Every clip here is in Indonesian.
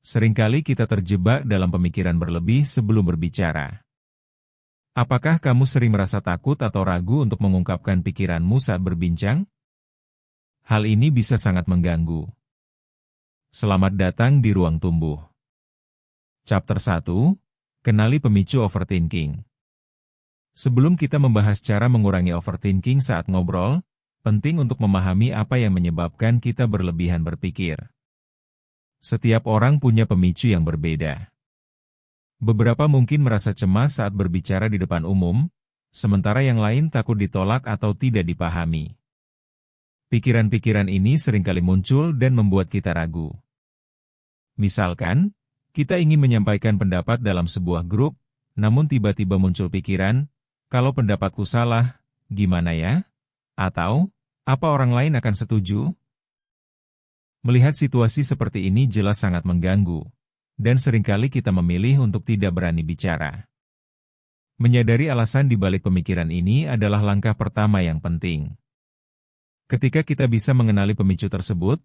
Seringkali kita terjebak dalam pemikiran berlebih sebelum berbicara. Apakah kamu sering merasa takut atau ragu untuk mengungkapkan pikiranmu saat berbincang? Hal ini bisa sangat mengganggu. Selamat datang di Ruang Tumbuh. Chapter 1, Kenali Pemicu Overthinking. Sebelum kita membahas cara mengurangi overthinking saat ngobrol, penting untuk memahami apa yang menyebabkan kita berlebihan berpikir. Setiap orang punya pemicu yang berbeda. Beberapa mungkin merasa cemas saat berbicara di depan umum, sementara yang lain takut ditolak atau tidak dipahami. Pikiran-pikiran ini seringkali muncul dan membuat kita ragu. Misalkan, kita ingin menyampaikan pendapat dalam sebuah grup, namun tiba-tiba muncul pikiran, kalau pendapatku salah, gimana ya? Atau, apa orang lain akan setuju? Melihat situasi seperti ini jelas sangat mengganggu, dan seringkali kita memilih untuk tidak berani bicara. Menyadari alasan di balik pemikiran ini adalah langkah pertama yang penting. Ketika kita bisa mengenali pemicu tersebut,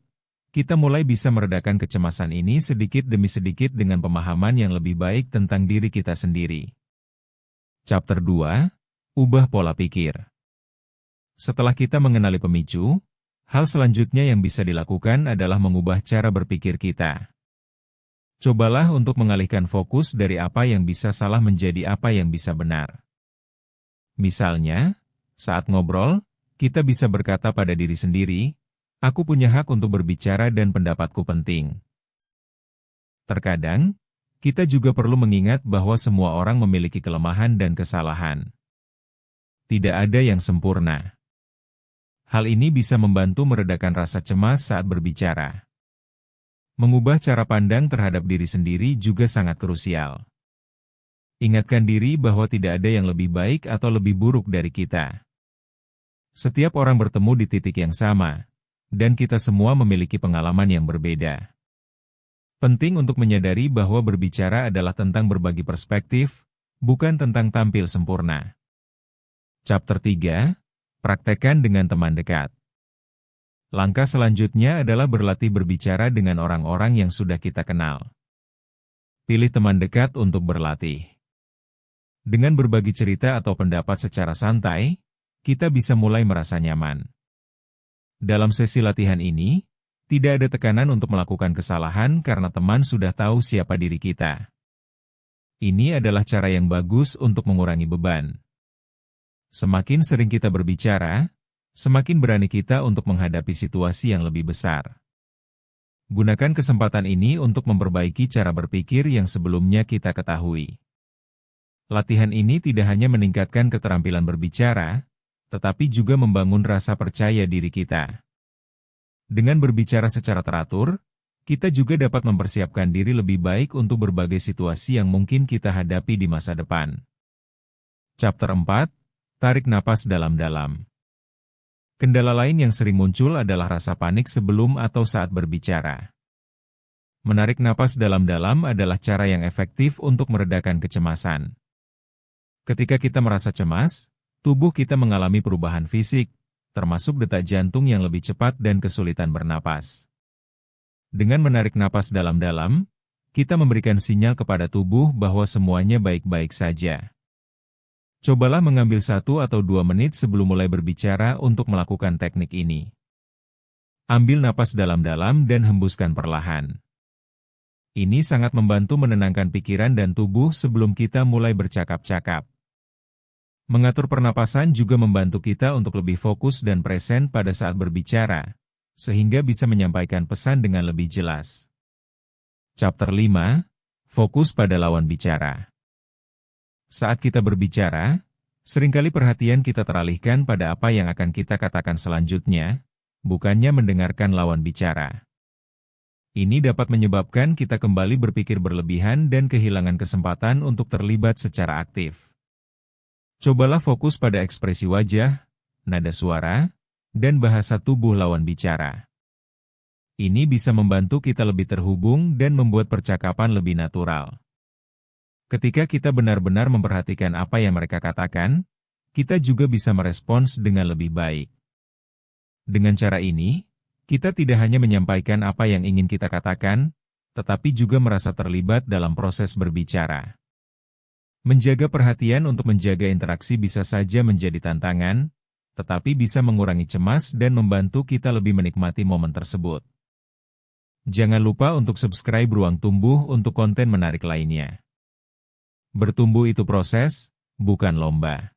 kita mulai bisa meredakan kecemasan ini sedikit demi sedikit dengan pemahaman yang lebih baik tentang diri kita sendiri. Chapter 2, Ubah Pola Pikir. Setelah kita mengenali pemicu, hal selanjutnya yang bisa dilakukan adalah mengubah cara berpikir kita. Cobalah untuk mengalihkan fokus dari apa yang bisa salah menjadi apa yang bisa benar. Misalnya, saat ngobrol, kita bisa berkata pada diri sendiri, "Aku punya hak untuk berbicara dan pendapatku penting." Terkadang, kita juga perlu mengingat bahwa semua orang memiliki kelemahan dan kesalahan. Tidak ada yang sempurna. Hal ini bisa membantu meredakan rasa cemas saat berbicara. Mengubah cara pandang terhadap diri sendiri juga sangat krusial. Ingatkan diri bahwa tidak ada yang lebih baik atau lebih buruk dari kita. Setiap orang bertemu di titik yang sama, dan kita semua memiliki pengalaman yang berbeda. Penting untuk menyadari bahwa berbicara adalah tentang berbagi perspektif, bukan tentang tampil sempurna. Chapter 3, Praktekkan dengan teman dekat. Langkah selanjutnya adalah berlatih berbicara dengan orang-orang yang sudah kita kenal. Pilih teman dekat untuk berlatih. Dengan berbagi cerita atau pendapat secara santai, kita bisa mulai merasa nyaman. Dalam sesi latihan ini, tidak ada tekanan untuk melakukan kesalahan karena teman sudah tahu siapa diri kita. Ini adalah cara yang bagus untuk mengurangi beban. Semakin sering kita berbicara, semakin berani kita untuk menghadapi situasi yang lebih besar. Gunakan kesempatan ini untuk memperbaiki cara berpikir yang sebelumnya kita ketahui. Latihan ini tidak hanya meningkatkan keterampilan berbicara, tetapi juga membangun rasa percaya diri kita. Dengan berbicara secara teratur, kita juga dapat mempersiapkan diri lebih baik untuk berbagai situasi yang mungkin kita hadapi di masa depan. Chapter 4, Tarik napas dalam-dalam. Kendala lain yang sering muncul adalah rasa panik sebelum atau saat berbicara. Menarik napas dalam-dalam adalah cara yang efektif untuk meredakan kecemasan. Ketika kita merasa cemas, tubuh kita mengalami perubahan fisik, termasuk detak jantung yang lebih cepat dan kesulitan bernapas. Dengan menarik napas dalam-dalam, kita memberikan sinyal kepada tubuh bahwa semuanya baik-baik saja. Cobalah mengambil 1 atau 2 menit sebelum mulai berbicara untuk melakukan teknik ini. Ambil napas dalam-dalam dan hembuskan perlahan. Ini sangat membantu menenangkan pikiran dan tubuh sebelum kita mulai bercakap-cakap. Mengatur pernapasan juga membantu kita untuk lebih fokus dan present pada saat berbicara, sehingga bisa menyampaikan pesan dengan lebih jelas. Chapter 5, Fokus pada lawan bicara. Saat kita berbicara, seringkali perhatian kita teralihkan pada apa yang akan kita katakan selanjutnya, bukannya mendengarkan lawan bicara. Ini dapat menyebabkan kita kembali berpikir berlebihan dan kehilangan kesempatan untuk terlibat secara aktif. Cobalah fokus pada ekspresi wajah, nada suara, dan bahasa tubuh lawan bicara. Ini bisa membantu kita lebih terhubung dan membuat percakapan lebih natural. Ketika kita benar-benar memperhatikan apa yang mereka katakan, kita juga bisa merespons dengan lebih baik. Dengan cara ini, kita tidak hanya menyampaikan apa yang ingin kita katakan, tetapi juga merasa terlibat dalam proses berbicara. Menjaga perhatian untuk menjaga interaksi bisa saja menjadi tantangan, tetapi bisa mengurangi cemas dan membantu kita lebih menikmati momen tersebut. Jangan lupa untuk subscribe Ruang Tumbuh untuk konten menarik lainnya. Bertumbuh itu proses, bukan lomba.